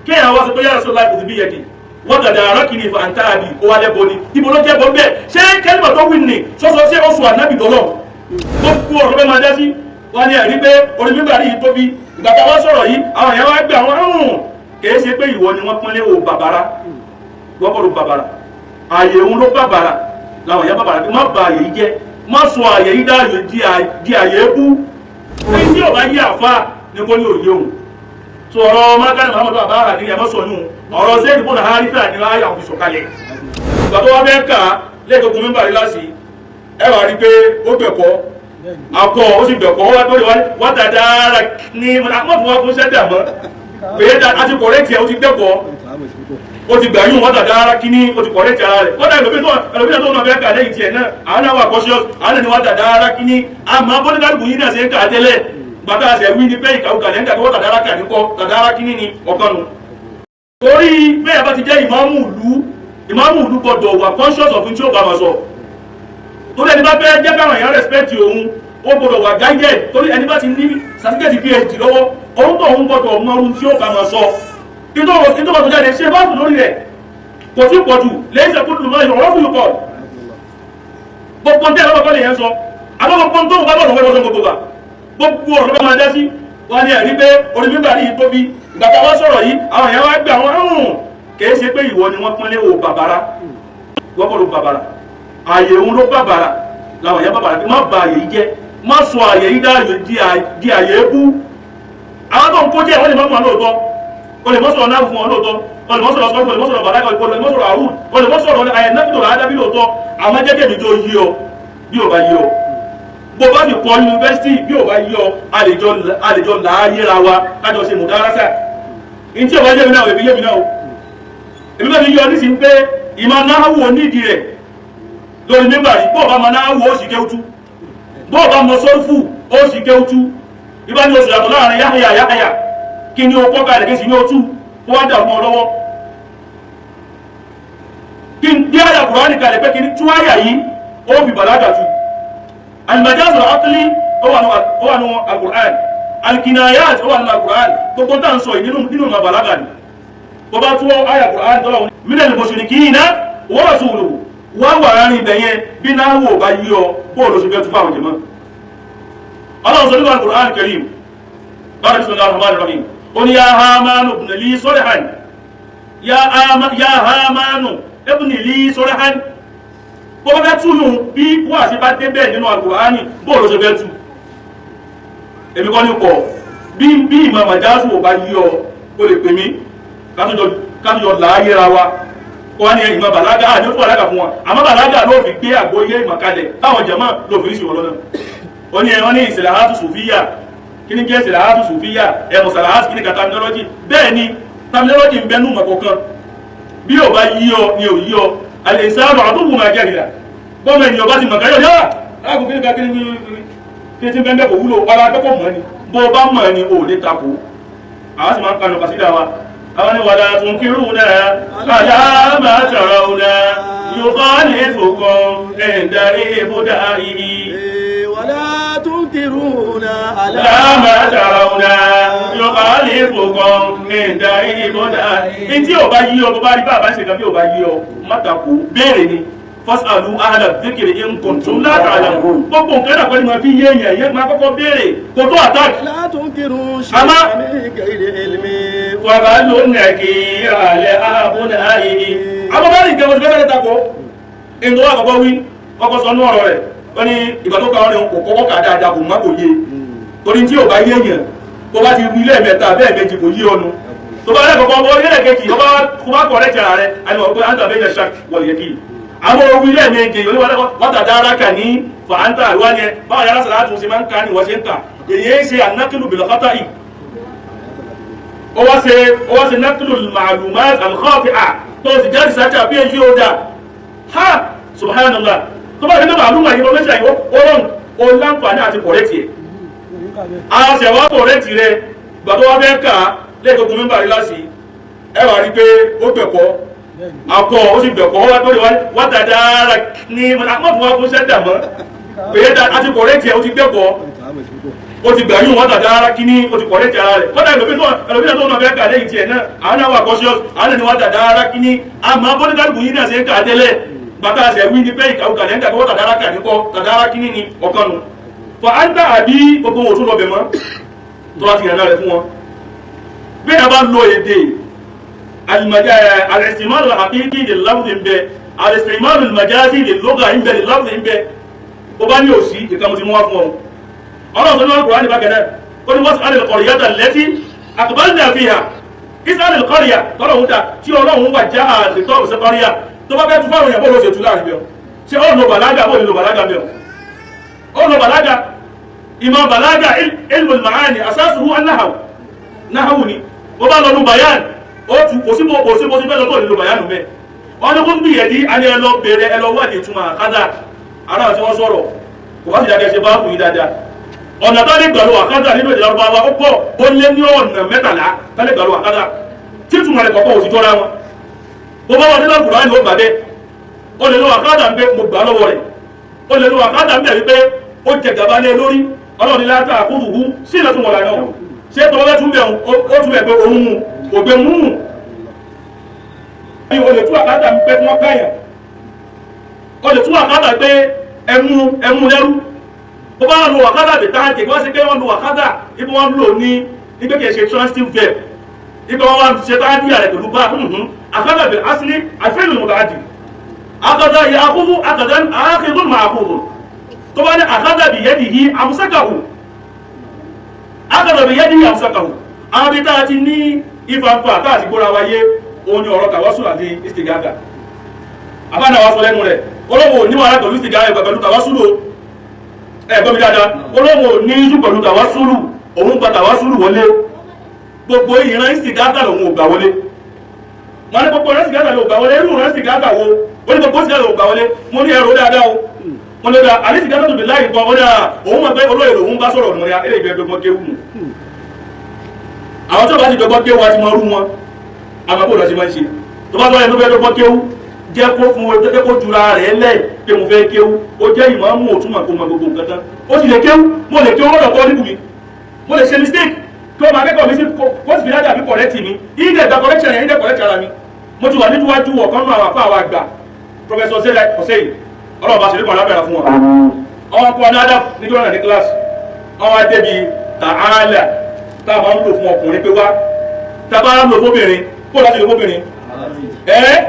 kéèyàn wá sọ pé yàrá sọ láì kò sí bí yẹ kì wọ́n gàdá arákìnrin ìfà àǹtá àbí ó wá lẹ́bọ̀ ni ibo ló jẹ́ bọ́ bẹ́ẹ̀ ṣé kẹ́lìmọ̀ tó wí nì sọ́sọ́ sí oṣù ànábì tọ́lọ̀ gbogbo ọ̀rọ̀ bẹ́ẹ̀ máa dá sí wọ́n ní ẹ̀rí pé orí mímbà rí yìí tóbi ìgbà tá a wá sọ̀rọ̀ yìí àwọn èèyàn wá gbé àwọn ọ̀hún kìí ṣe pé ìwọ ni wọ́n pọ́nlé o bàbàrà gbọ́bọ̀rọ̀ bàbàrà ààyè òun ló bàbàrà làwọn èèyàn bàbàrà pé má ba ààyè yìí jẹ́ má sọ ààyè yìí dáàyè di ààyè ebú ẹni tí ò bá yí àfa ni kò ní òye òun sọ̀rọ̀ mákàní muhammadu abáhà ní ẹ̀mọ́ sọ̀nù ọ̀rọ̀ sẹ́ẹ̀dì fún àhárífà ní láyà òfin sọ̀kalẹ̀ ìgbà tó wá fẹ́ kà á lẹ́ẹ̀kọ́kọ́ mímbà rí láti ẹ wá rí pé ó gbẹ̀kọ́ akọ ó sì gbẹ̀kọ́ wá dáadáa ní mọ́tò wá fún sẹ́ẹ̀dì àmọ́ pé a ti kọ̀rẹ́tì ẹ̀ ó ti gbẹ̀kọ́ ó ti gbà yún wá dáadáa kíní ó ti kọ̀rẹ́tì ara rẹ̀ kọ́dà ẹlòmíràn tó ń fẹ́ kà lẹ́yìn tiẹ̀ náà àwọn náà wà kọ́ṣọ́ àwọn ni wá dáadáa kíní àmọ́ bọ́dẹ́dàgbù yìí náà ṣe ń kà á tẹ́lẹ̀ gbàtà àṣẹ wí ní pé ìkàwé kàlẹ́ńdà tó wọ́n tàdára kà ní kọ́ tàdára kíní ni ọ̀kanu. torí bẹ́ẹ̀ bá ti jẹ́ ìmáàmù ìlú gbọ́dọ̀ wà conscious of tí ó bá wọn sọ. torí ẹni bá fẹ́ jẹ́ káwọn èèyàn respect òun ó gbọ́dọ̀ wà guided torí ẹni bá ti ní certificate PhD lọ́wọ́ òun tó òun gbọ́dọ̀ mọ ohun tí ó bá wọn sọ. nítorí tó jáde ṣe báàbù lórí rẹ̀ kò sí pọ̀jù lẹ́yìn sẹ́kúndù lọ́wọ́ ìrọ̀rọ̀ fún ìkọ̀ gbogbo tẹ́ lọ́wọ́ kọ́lé yẹn sọ àbọ̀ gbogbo tó bá bọ̀ lọ́wọ́ gbogbo ọ̀rọ̀ bá máa dá sí wọ́n ní ẹ̀rí pé orí mímbà rí yìí tóbi ìgbà tá a wá sọ̀rọ̀ yìí àwọn èèyàn wá gbé àwọn ọ̀hún kìí ṣe pé ìwọ ni wọ́n pọ́nlé o bàbàrà gbọ́bọ̀rọ̀ bàbàrà ààyè òun ló bàbàrà làwọn èèyàn bàbàrà pé má ba ààyè yìí jẹ́ má sọ ààyè yìí dáàyè di ààyè ebú àwọn tó ń kó jẹ́ wọ́n lè má fún wọn lóòótọ́ o lè mọ́ sọ̀rọ̀ náà fún wọn lóòótọ́ o lè mọ́ sọ̀rọ̀ sọ́kùn o lè mọ́ sọ̀rọ̀ bàdákà o lè mọ́ sọ̀rọ̀ àrùn o lè mọ́ sọ̀rọ̀ àyẹ̀nẹ́fìtò àádábí lóòótọ́ àwọn jẹ́gẹ̀dì tó yí ọ bí ò bá yí ọ bó bá ti kọ yunifásitì bí ò bá yọ àlejò láàyèra wa kájọ ṣe mùdárásà ní tí ò bá yé mi náà èmi yé mi náà o èmi náà fi yọ ní sí pé ìmọ̀ náà wò nídìí rẹ̀ lórí mímbà yìí bó bá mọ náà wò ó sì kéwútú bó bá mọ sọ́fù ó sì kéwútú ibà ní oṣù yàtọ̀ láàrin yáhàyà kí ni o kọ́ kalẹ̀ kí sì ní o tú kó wá dà fún ọ lọ́wọ́ kí n dí àyà Kùránì kalẹ̀ pé kí ni tú àyà yìí ó fi bàlágà tú. المجاز العقلي هو انه القران الكنايات هو انه القران gbogbo tá ń sọ nínú ma balaga ni bó bá tú aya Qur'an tọ́lọ̀ min al-mushrikina wa rasuluhu wà rárín ibẹ̀yẹn bí náà wò bá yí ọ bóòlù sí fẹ́ tú fáwọn jẹmọ́ ọlọ́run sọ nínú al-Qur'an al-Karim bára bismillahir rahmanir rahim ó ní ya Hamanu ibn li sarhan ya Hamanu ibn li sarhan bó bá fẹ́ túnú bí wà sí bá dé bẹ́ẹ̀ nínú Al-Qur'ani bóòlù ṣe fẹ́ tú èmi kọ́ ní pọ̀ bí ìmọ̀ màjásù ò bá yí ọ ó lè pè mí kátùjọ láàyèra wa wọ́n ní ìmọ̀ bàlágà ní ó fún bàlágà fún wọn àmọ́ bàlágà ló fi gbé àgbóyé ìmọ̀ kalẹ̀ táwọn jẹ̀mọ́ ló fi ríṣì wọn lọ́nà ó ní ẹ̀wọ́n ní ìsìlàhátù sùfíyà kí ní jẹ́ ìsìlàhátù sùfíyà ẹ̀mọ̀ sàlàhátù kí ní ka terminology bẹ́ẹ̀ ni terminology ń bẹnu mọ̀ kọ̀ọ̀kan bí ò bá yí ọ ni ò yí ọ alẹ́sàánù àdúgbò máa jẹ́ ìlà bọ́mọ ènìyàn bá ti mọ̀ káyọ̀ yára láàkùn kíníkà kí tí bẹ́ẹ̀ kò wúlò ọlá akẹ́kọ̀ọ́ mọ̀ ní bó bá mọ̀ ní ò lè takò àwọn sì máa ń kanu kàsídà wa àwọn ni wàdà tún kírù náà àdáàmà tọ̀rọ̀ náà yóò bá ní fòkan ẹ̀ǹdà ìbúdà ìhì wàdà tún kírù náà àdáàmà tọ̀rọ̀ náà yóò bá ní fòkan ẹ̀ǹdà ìbúdà ìhì tí ò bá yí ọ bó bá rí bá àbá ṣe kan bí ò bá yí ọ má takò béèrè ni fasalu ahla dhikri in kuntum la ta'lamun gbogbo nǹkan náà kọ́ ni ma fi yé èèyàn yẹn máa kọ́kọ́ béèrè kò tó attack. la tunkiru shay'an min ghayri ilmi wa qalu nakira li abunaihi. àwọn bá rí nǹkan oṣù fẹ́fẹ́ takò ètò àkọ́kọ́ wí ọkọ̀ sọ ní ọ̀rọ̀ rẹ̀ ó ní ìgbà tó kàwọn kò kọ́kọ́ kà dáadáa kò má kò yé torí tí ò bá yé èèyàn tó bá ti rí lẹ́ẹ̀mẹ́ta bẹ́ẹ̀ méjì kò yé ọnu tó bá lẹ́kọ̀ọ́ bọ́ lẹ́ẹ̀kejì tó bá kọ̀rẹ́ tẹ̀ra rẹ̀ àti wọ́n pé àǹtà bẹ́ẹ̀ ṣak wọ̀lẹ̀ kí àwọn ogun ilé méje wọ́n tàdá ara kà ní fàáńtà àríwá ni ẹ báwọn yàrá sàrá tún sí máa ń ká ní wọ́n ṣe ń kà èyí ń ṣe ànákìlù bil khata'i ó wá ṣe nákìlù ma'lumat al-khati'a tó sì jáde sájà bí èyí ó dà ha subhanallah tó bá ṣe ní màlúmà yìí lọ́mẹ́sà yìí ó rọrùn ó láǹfààní àti kọ̀rẹ́tì ẹ̀ a ṣẹ̀ wá kọ̀rẹ́tì rẹ̀ gbà tó wá fẹ́ kà lẹ́gbẹ̀gbẹ̀ mẹ́bà rí láti ẹwà rí pé ó gbẹ̀kọ́ akọ ó sì gbẹ̀kọ́ wá tó lè wá dáadáa ní mọ́fún wá fún sẹ́dà mọ́ pèyẹ́ àti kọ̀rẹ́tì ẹ̀ ó ti gbẹ̀kọ́ ó ti gbà yín wọn tàdá ara kíní ó ti kọ̀rẹ́ ti ara rẹ̀ kọ́dà ẹlòmíràn tó náà fẹ́ kà lẹ́yìn tiẹ̀ náà àwọn náà wà cautious àwọn náà ni wọ́n tàdá ara kíní àmọ́ bọ́díkàlùkù yín náà ṣe ń kà á tẹ́lẹ̀ bàtà àṣẹ wí ní pé ìkàwé kàlẹ́ńdà kọ́wọ́ tàdá ara kà ní kọ́ tàdá ara kíní ni ọ̀kan nu fọ àǹtà àbí gbogbo wọn ò tún lọ bẹ̀ mọ́ tó wá ti yàrá rẹ̀ fún wọn. bí a bá lo èdè al-istimal al-haqiqi lil lafz ń bẹ al-istimal al-majazi lil lugha ń bẹ lil lafz ń bẹ ó bá ní òsì ìkàmù ti mú wá fún ọ ọlọ́run tó ní ọkùnrin ní bákẹ́ náà ó ní wọ́n sáré lọ́kọ̀ọ́rì yàtọ̀ lẹ́tí àkùbálẹ̀ àfihàn ìsáré lọ́kọ̀ọ́rìyà tọ́lọ́run dà tí ọlọ́run wà já àtìtọ́ ìsẹ́kọ̀ọ́rìyà tó bá bẹ́ẹ̀ tún fáwọn èèyàn bó ló ṣe tú láàrin bẹ́ẹ̀ ṣé ó lo bàlágà bó lo bàlágà bẹ́ẹ̀ ó lo bàlágà ìmọ̀ bàlágà ilmu al-ma'ani asasuhu an-nahwu náhàwù ni ó bá lọ lu bayan ó tún kò sí bó sí bẹ́ẹ̀ lọ́tọ̀ nílò bayan mẹ́ wọn ni kó tún gbìyànjú a ní ẹlọ bèrè ẹlọ wádìí túmọ̀ àkádà ara tí wọ́n sọ̀rọ̀ kò wá sí ìdájẹ́ ṣe bá fún yí dáadáa ọ̀nà tó lè gbàlú àkádà nínú èdè Lárúbáwá ó pọ̀ ó lé ní ọ̀nà 13 tó lè gbàlú àkádà tí túmọ̀ rẹ̀ kọ̀kọ́ òsì jọra wọn bó bá wọn nílò Kùránì ó gbàdé ó lè lo àkádà ń pé mo gbà lọ́wọ́ rẹ̀ ó lè lo àkádà ń bẹ̀ wípé ó jẹ gàba lé lórí ọlọ́run ní látà àkúrùkú sí ìlẹ̀ tó mọ̀ lànà ṣé tọ́lọ́lẹ́ tún bẹ̀ ó tún bẹ̀ pé òun mú ògbé mú ní o lè tún àkádà ń pé wọ́n káyàn o lè tún àkádà pé ẹmú lẹ́rú ó bá lo àkádà bè táǹkì wọ́n sì pé wọ́n lo àkádà ibi wọ́n lò ní ibi kìí ṣe transitive verb ibi wọ́n ṣe táǹkì rẹ̀ pẹ̀lú bá àkádà bè asílí àfẹ́lú mọ̀tàdì àkádà yà àkúrú àkádà àákìrú mà àkúrú tó bá ní àkádà bì yẹ́dì yìí àmúsákàwò àkádà bì yẹ́dì yìí àmúsákàwò àwọn bí táà ti ní ìfàǹfà káàtì gbóra wáyé òun ni ọ̀rọ̀ tàwásùlù àti ìsìgáàgà àbáná wa sọ lẹ́nu rẹ̀ olóòwò ní wàhálà pẹ̀lú ìsìgáàgà pẹ̀lú tàwásùlù ẹ̀gbọ́n dáadáa olóòwò ní ìjú pẹ̀lú tàwásùlù òun gba tàwásùlù wọlé gbogbo ìran ìsìgáàgà lòun ò gbà wọlé wọn ní gbogbo ìran ìsìgáàgà lòun ò gbà wọlé irú ìran ìsìgáàgà wo ó ní gbogbo ìsìgáàgà lòun ò gbà wọlé mo ní ẹrù dáadáa o mo lè gba àlìsìgáàgà tó bí láì gbọ́ wọn ní òun mọ̀ pé olóyè lòun bá sọ̀rọ̀ ọ̀nà ilé ìgbẹ́ gbogbo kéwù nù àwọn tó bá ti gbogbo kéwù àti mọ rú wọn àmọ́ bó lọ sí máa ń ṣe tó bá sọ́yẹ́ tó fẹ́ lọ́gbọ́n kéwú jẹ́ kó fún wọn jẹ́ kó jura rẹ̀ lẹ̀ pé mo fẹ́ kéwú ó jẹ́ ìmáàmù òtúmọ̀ kó mọ gbogbo nǹkan tán ó sì lè kéwú mo lè kéwú lọ́dọ̀ kọ́ níbù mi mo lè ṣe mistake kí wọ́n máa kẹ́kọ̀ọ́ mi sí kó sì fi dájà bí kọ̀rẹ́tì mi ìdẹ̀ ìgbà correction yẹn ìdẹ̀ correction ara mi mo ti wà níwájú ọ̀kan náà àwọn afáwà àgbà Professor Hussein ọlọ́ọ̀bá ṣe nípa alábẹ̀rẹ̀ fún wọn ọmọ kọ́ ní adá níjọ́ náà ní kíláàsì ọmọ adébi tààlà táwọn ń lò fún ọkùnrin pé wá tábà ń lò fóbìnrin kó láti lè mọ́bìnrin ẹ́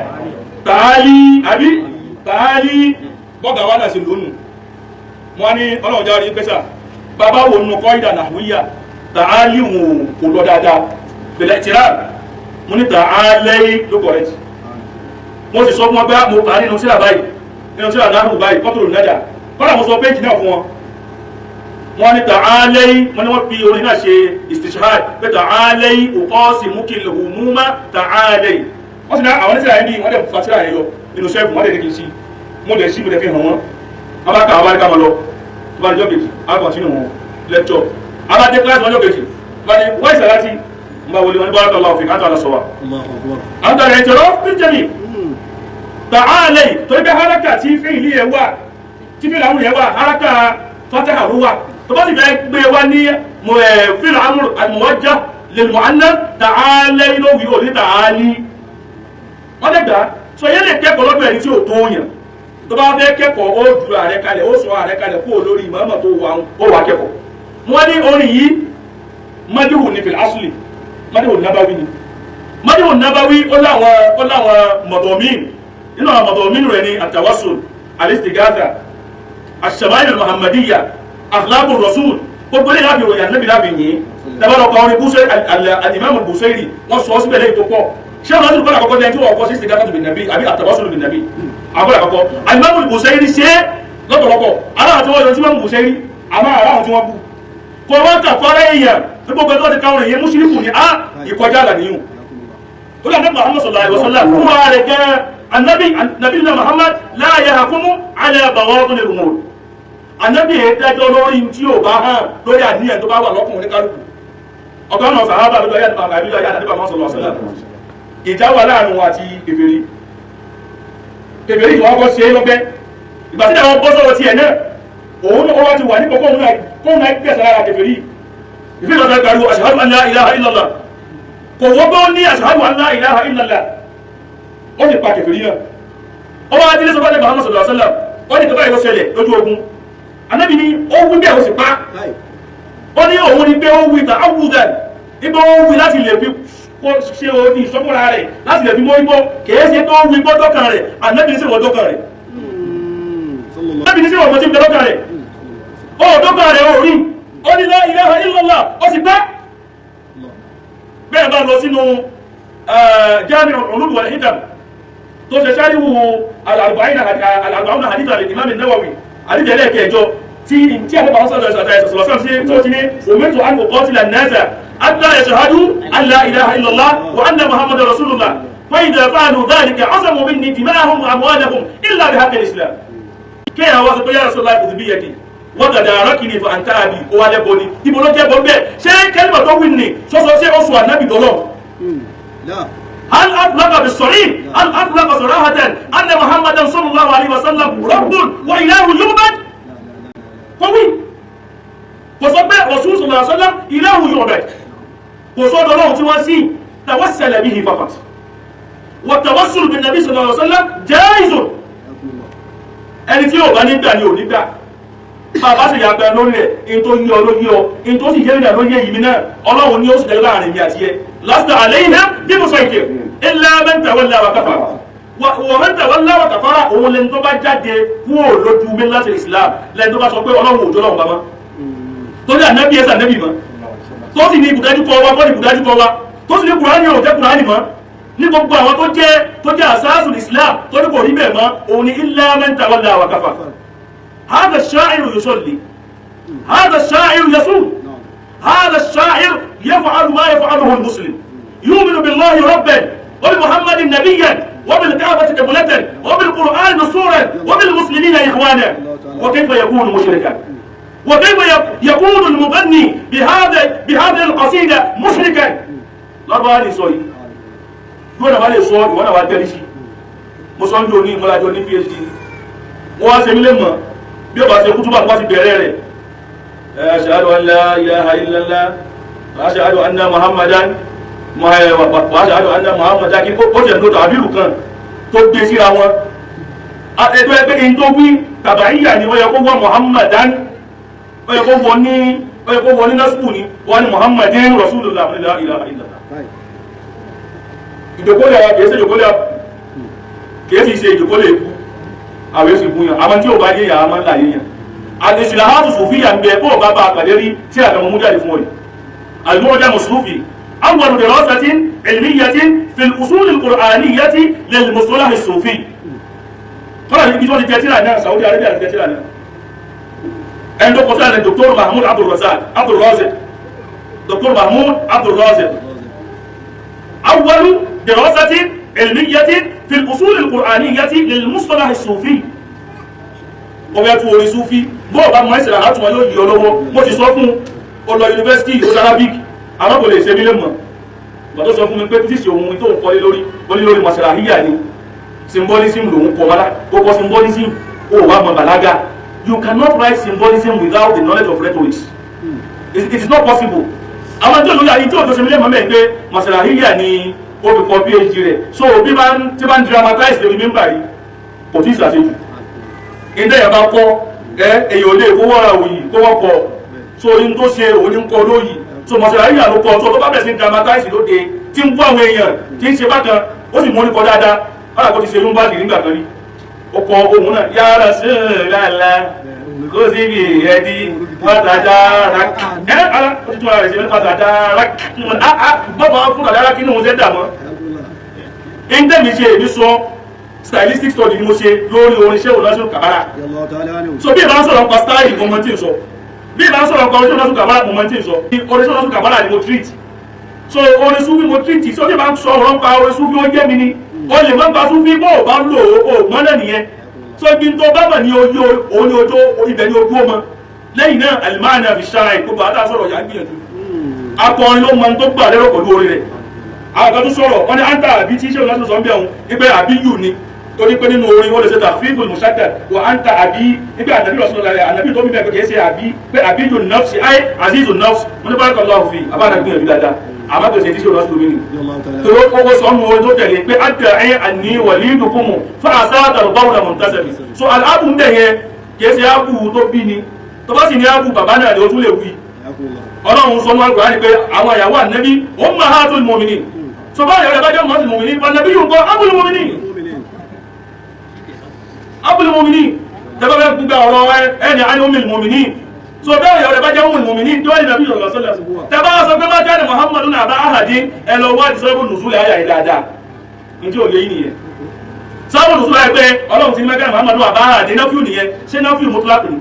tààlì àbí tààlì bọ́gà wà náà sí lónù wọ́n ní ọlọ́run járe pẹ́sà bàbá wo nù kọ́ ìdà nàwíyà tààlì wọn kò lọ dáadáa bẹ̀rẹ̀ tìrà mú ní tààlì ló correct mo sì sọ fún wọn bá mo kà nínú sílà báyìí nínú sílà náà báyìí kọ́tòrò nájà kọ́lá mo sọ péjì náà fún wọn wọ́n ní tààlì wọ́n ní wọ́n fi orin náà ṣe istishhad pé tààlì òkọ́sì mú kí lè hùmúmá tààlì wọ́n sì ní àwọn oníṣẹ́ àyẹ́bí wọ́n dẹ̀ fàtíra ẹ̀yọ nínú sẹ́ẹ̀fù wọ́n dẹ̀ ní kí n sí mo dẹ̀ sí mo dẹ̀ fi hàn wọ́n wọ́n bá ká àwọn abáríkà wọn lọ tó bá jọ́ kejì á kọ̀tínú wọn lẹ́kṣọ̀ abájẹ́ kíláàsì wọn jọ́ kejì wọ́n ní wọ́n ìsàlátì ń bá wọlé wọn ní bọ́lá tọ́lá òfin káàtó àlọ́ sọ̀wà. àwọn tààrà ìtọ́rọ ní jẹ́mi tààlì torí pé haraka tí fíìlì yẹn wà tí fíìlì àwọn yẹn wà haraka fatiha ló wà tó bá sì fẹ́ gbé wa ní fíìlì àmúwájá lè mọ̀ àná tààlì ló wí òní tààlì wọ́n lè gbà sọ yẹ́ lè kẹ́kọ̀ọ́ lọ́dọ̀ ẹni tí ò tó yàn tó bá fẹ́ kẹ́kọ̀ọ́ ó ju ààrẹ kalẹ̀ ó sọ ààrẹ kalẹ̀ kó lórí ìmọ̀ọ́mọ̀ tó wà ó wà kẹ́kọ̀ọ́ wọ́n ní orin yìí madihu ní fil asli madihu nabawi ni madihu nabawi ó láwọn mọ̀tọ̀mín nínú àwọn mọ̀tọ̀mín rẹ̀ ní atawassul alistigatha ashamayil muhammadiyya akhlaqur rasul gbogbo ilé láti ròyìn ànábì láti yìí dábàlọ́kọ̀ orin Busayri al-imam Busayri wọ́n sọ síbẹ̀ lẹ́yìn tó pọ̀ ṣé wọn lọ́sùn kọ́lá àkọ́kọ́ jẹ́ tí wọ́n kọ́ sí istighatatu bin nabi àbí at-tawassul bin nabi àkọ́lá àkọ́kọ́ al-imam Busayri ṣe lọ́pọ̀lọpọ̀ aláwọ̀ tí wọ́n yọ sí imam Busayri àmọ́ aláwọ̀ tí wọ́n bú kò wọ́n kà fọ́rẹ́ èèyàn tí gbogbo ẹgbẹ́ ti káwọn èèyàn mùsùlùmí ní á ìkọjá àlà nìyún ó lè nípa Muhammad sallallahu alaihi wasallam fún wa rẹ̀ gẹ́rẹ́ annabi Muhammad la yahkumu ala bawatin al-umur annabi dájọ́ lórí tí ò bá hàn lórí àníyàn tó bá wà lọ́kùnrin kálukú ọ̀gá náà sàhábà lójú ayé àdúgbà Muhammad sallallahu alaihi wasallam ìjà wà láàrin wọn àti kèfèrí ìwọ́n kọ́ sí lọ́gbẹ́ ìgbà tí àwọn bọ́ sọ́rọ̀ ti ẹ̀ náà òun náà wá ti wà ní kọ́kọ́ òun náà fún ẹgbẹ́ sára kèfèrí ìfẹ́ ìlọ́sẹ̀ pariwo ashhadu an la ilaha illallah kò wọ́n bọ́ ní ashhadu an la ilaha illallah ó sì pa kèfèrí náà ó wá dílé sọ́kọ́lẹ̀ Muhammad sallallahu alaihi wasallam ó ní kẹfà ìlọ́sẹ̀lẹ̀ lójú ogun anábì ní ó wí bẹ́ẹ̀ ó sì pa ó ní òun ni pé ó wí ta awùdàn ibò ó wí láti lè fi ṣe òní ìṣọ́kúnra rẹ̀ láti lè fi mọ́ igbó kìí ṣe tó wí gbọ́ dọ́kàn rẹ̀ anábì ní sí wọ́n dọ́kàn rẹ̀ anábì ní sí wọ́n mọ́ tí ń bẹ dọ́kàn rẹ̀ ó dọ́kàn rẹ̀ ó rí ó ní la ilaha illallah ó sì pẹ́ bẹ́ẹ̀ bá lọ sínú Jami'ul Ulum wal Hikam tó ṣe ṣáríwò al-arba'in hadith al-Imam an-Nawawi hadith ẹlẹ́ẹ̀kẹjọ tí a lọ́pàá sọ́lọ́sọ́lọ́sọ́ sí tó ti ní umirtu an uqatila an-nasa hatta yashhadu an la ilaha illallah wa anna Muhammadan rasulullah fa idha fa'alu dhalika 'asamu minni dima'ahum wa amwalahum illa bihaqqi al-islam kéèyàn wá sọ pé ya Rasulullah biyadi wọ́n gàdà arákìnrin fún àǹtàbí ó wá lẹ́bọ̀ ní ibo ló jẹ́bọ̀ bẹ́ẹ̀ ṣé kẹ́lìmọ̀ tó wí ní sọ́sọ́ sí oṣù ànábì dọ́lọ́ hal aflaqa bis-sarih hal aflaqa sarahatan anna Muhammadan sallallahu alaihi wasallam rabbun wa ilahun yu'bad kò wí kò sọ pé Rasul sallallahu alaihi wasallam ilahun yu'bad kò sọ dọ́lọ́hun tí wọ́n sí tawassala bihi faqat wa tawassul bin nabi sallallahu alaihi wasallam jaizun ẹni tí yóò bá nígbà ni ò nígbà bàbá sì yàgbẹ́ lórí rẹ̀ in tó yí ọ ló yí ọ in tó sì yẹ́ ìrìnà lórí èyí mi náà ọlọ́run ní ó sì tẹ́lẹ̀ láàrin mi àti ẹ lásìtà àlẹ́yìnà bí mo sọ ìkẹ́ illa man tawalla wa kafara wa man tawalla wa kafara òun lẹni tó bá jáde kúrò lójú mi láti Islam lẹni tó bá sọ pé ọlọ́run òjò lọ́wọ́ bàmá tó ní ànábì ẹsẹ̀ ànábì mọ́ tó sì ní ibùdájú kọ wa tó ní ibùdájú kọ wa tó sì ní kùránì ò jẹ́ kùránì mọ́ ní gbogbo àwọn tó jẹ́ àsáàsùn Islam tó ní kò rí bẹ́ẹ̀ mọ́ òun ni illa man tawalla wa kafara هذا الشاعر يصلي هذا الشاعر يصوم هذا الشاعر يفعل ما يفعله المسلم يؤمن بالله ربا وبمحمد نبيا وبالكعبة قبلة وبالقرآن نصورا وبالمسلمين إخوانا وكيف يكون مشركا وكيف يكون المغني بهذه القصيدة مشركا لا بالي صوي وانا بالي صوي وانا بالي شيء مصنجوني ملاجوني PhD واسمي لما bí ó bá ṣe kútúbà wá sí bẹ̀rẹ̀ rẹ̀ ashhadu an la ilaha illallah wa ashhadu anna muhammadan kí ó jẹ́ lóta àbírù kan tó gbé síra wọn ẹgbẹ́ ẹgbẹ́ in tó wí tàbáyíyà ni wọ́n yẹ kó wọ́n muhammadan wọ́n yẹ kó wọ́n ní násùkù ni wọ́n ni muhammadin rasulullah la ilaha illallah ìdòkólẹ̀ wa kìí ṣe ìdòkólẹ̀ ikú àwọn èsì fún yàn àwọn tí ó bá yé yàn á máa ń láyé yàn àdìsílà hàtù sòfíà ń bẹ bó bá bá àpàdé rí tí àgbẹ̀mọ̀ mú jáde fún ọ̀yìn àlùmọ́jà mùsùlùmí àwọn dirasatin ilmiyatin fil usul al-qur'aniyyati lil mustalah as-sufi kọ́lá ní ibi tó ti tẹ́tíra náà Saudi Arabia ti tẹ́tíra náà ẹni tó kọsílẹ̀ ní Dr. Mahmoud Abdul-Raziq Dr. Mahmoud Abdul-Raziq àwọn dirasatin ilmiyatin في الأصول القرآنية للمصطلح الصوفي ọmọ ẹ̀tù orí Sufi bọ́ọ̀ bá mọ́ ìsìnlẹ̀ àtúnwà yóò yíò lọ́wọ́ mo ti sọ fún ọlọ yunifásitì ó Arabic àwọn kò lè ṣe mílẹ̀ mọ̀ wọ́n tó sọ fún mi pé títí ohun tó ń kọ́lé lórí mọ̀sálàhíyà ni symbolism lòun kọ́ wọ́lá ó kọ́ symbolism ó wà mọ̀ bàlágà you cannot write symbolism without the knowledge of rhetorics it is not possible àwọn tí olóyè ayé tí ó tó ṣe mílẹ̀ mọ́ mẹ́ pé mọ̀sálàhíyà ni ó fi kọ́ PhD rẹ̀ so bí bá ń dramatize lórí mímbà yìí kò tí ì ṣàṣejù ìdẹ́yà bá kọ́ èyàn olè kó wọ́ra òyì kó wọ́n kọ́ so in tó ṣe òní ń kọ́ lóyì so mọ̀sálàhíyà ló kọ́ so tó bá bẹ̀ sí dramatize lóde tí ń bú àwọn èèyàn tí ń ṣe bákan ó sì mú ní kọ́ dáadáa bára kó ti ṣe yúmbà nígbà kan rí ó kọ ohun náà ya Rasulullah kó sí ibi ẹ̀dí pátádára ara ó ti tún ara rẹ̀ ṣe pátádára bọ́bọ̀ fún àdára kí ní mo ṣe dàmọ́ ìndẹ́mi ṣe èmi sọ stylistic study ni mo ṣe lórí orin ṣé òlọ́sùn kàbára so bí ìbá ń sọ̀rọ̀ pa style mo tí ń sọ bí ìbá ń sọ̀rọ̀ pa orin ṣé òlọ́sùn kàbára mo tí ń sọ orin ṣé òlọ́sùn kàbára ni mo treat so orin Sufi mo treat so bí ìbá ń sọ̀rọ̀ pa orin Sufi ó jẹ́ mi ni o lè má gba Sufi bó o bá ń lò ó mọ́lẹ̀ nìyẹn so ibi tó bá mọ̀ ní ojú òní ojú ibẹ̀ ní ojú ọmọ lẹ́yìn náà alimani àfi ṣáà ìgbogbo àtàsọ̀rọ̀ yà gbìyànjú akọrin ló mọ tó gbà lérò pẹ̀lú orin rẹ̀ àwọn kan tó sọ̀rọ̀ wọ́n ní áńtà àbí tí iṣẹ́ òlọ́sùn sọ ń bẹ̀ òun ipẹ́ àbí yù ni torí pé nínú orin wọ́n lè ṣe tàfíìfù mushaddad wa anta àbí nígbà ànábì Rasulullah ànábì tó mímẹ́ kìí ṣe àbí pé àbíjù nafsi ay azizu nafsi wọ́n ní barakallahu fi àbára gbìyànjú dáadáa àmọ́ kìí ṣe tí ṣe rọ́sùn lómìnì tó ló kókó sọ ọmọ orin tó tẹ̀lé pé àdà ẹ̀yìn àní walidukum fa àsáàtà báwùlà muntasabi so aláàbù ń bẹ̀ yẹn kìí ṣe ábù tó bí ni tó bá sì ní ábù bàbá náà ni ó tún lè wí ọlọ́run sọ mọ́ Al-Qur'ani pé àwọn ìyàwó ànábì ummahatul mu'minin so bá ìyàwó ẹ̀bá jẹ́ ummahatul mu'minin ànábì yóò kọ́ abul mu'minin abul mu'minin tẹ́bá bẹ́ gbígbà ọ̀rọ̀ ẹni àní umil mu'minin so bá ìyàwó ẹ̀bá jẹ́ umil mu'minin tó wà ní nàbí sallallahu alaihi wasallam tẹ́bá sọ pé bá jẹ́ Muhammadun aba ahadin ẹ lọ wá ti sọ́bù nùsúlẹ̀ ayà ìdáadáa ní tí ò yẹ yìí nìyẹn sọ́bù nùsúlẹ̀ ayà pé ọlọ́run ti ní mẹ́kẹ́ Muhammadun aba ahadin náfíù nìyẹn ṣé náfíù mutlaq ni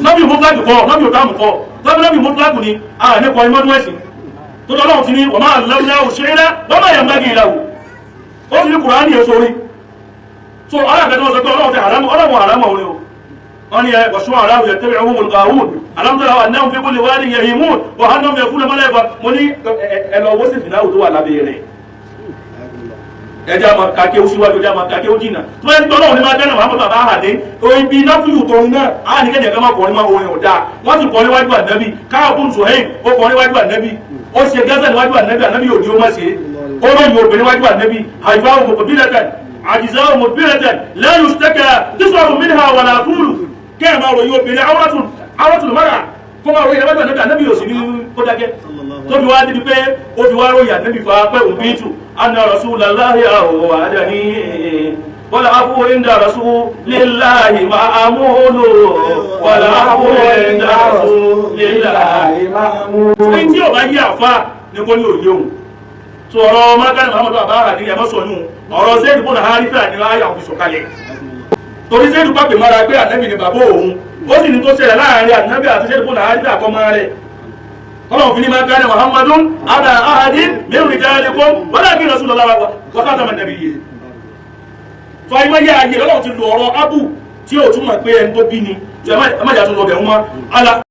náfíù mutlaq kọ́ náfíù táàmù kọ́ tọ́bí náfíù mutlaq ni a ní kọ́ imọ́dún ẹ̀sìn tó lọ́lọ́run ti ní wa ma allamnahu shi'ra wa ma yanbaghi lahu ó ti ní Kùránì èso orí so alábẹ̀ẹ́ tó sọ pé ọlọ́run ti ọlọ́run àrámọ̀ orí o wọ́n ni wàṣọ́ aláwọ̀ yẹ̀tẹ́rẹ̀ ohun olùgbàwùn alámọ́tọ́lá anáhùn fi kúlè wádìí yẹ̀ ìmún wọ́n hàn náà fún lẹ́mọ́lẹ́ ẹ̀fà mo ní ẹlọ́wọ́ sí fìdáwò tó wà lábẹ́ rẹ̀ ẹjá ma kàkẹ́ ó síwájú ẹjá ma kàkẹ́ ó jìnà tó ẹ́ tọ́lọ́run ní máa dáná wàhámọ́ bàbá àdé ibi náfíù tó ń náà á ní kẹ́jẹ̀ ká máa kọrin máa orin ọ̀dá wọ́n sì kọrin wájú ànábì káàbùn Suhaib ó kọrin wájú ànábì ó ṣe gẹ́sẹ̀ níwájú ànábì yóò ní ó má ṣe ó ròyìn obìnrin wájú ànábì àìfáwò mọ̀kànbílẹ̀tàn àjìzáwò mọ̀kànbílẹ̀tàn la yushtaka tis'atun minha wala tulu kẹ́ẹ̀ máa ròyìn obìnrin awọ́tún mara kó máa ròyìn ẹgbẹ́gbẹ́ ànábì ànábì yóò sì ní kó dákẹ́ tó fi wá dídí pé ó fi wá ròyìn ànábì fa pẹ́ òbítù anna rasulallahi aw'adani wal afwu inda rasulillahi ma'mulu wal afwu inda rasulillahi ma'mulu tí ò bá yí àfá ní kó ní òye òun tó ọ̀rọ̀ mọ́kànlá Muhammadu àbáhà ní ẹmọ́sọ̀nù ọ̀rọ̀ Zaid ibn Haritha ní láyà òfin sọ̀kalẹ̀ torí Zaid pàpè mara pé ànábì ni bàbá òun ó sì ní tó ṣẹlẹ̀ láàrin ànábì àti Zaid ibn Haritha àkọ́mọ́ rẹ̀ ọlọ́run fi ní máa káàdẹ̀ Muhammadun aba ahadin min rijalikum walakin Rasulullah wa khataman nabiyyin tó ayé máa yá ayé lọ́lọ́run ti lo ọ̀rọ̀ abu tí ó túnmọ̀ pé ẹni tó bí ni tí ẹ má jà tún lọ bẹ̀ wọ́n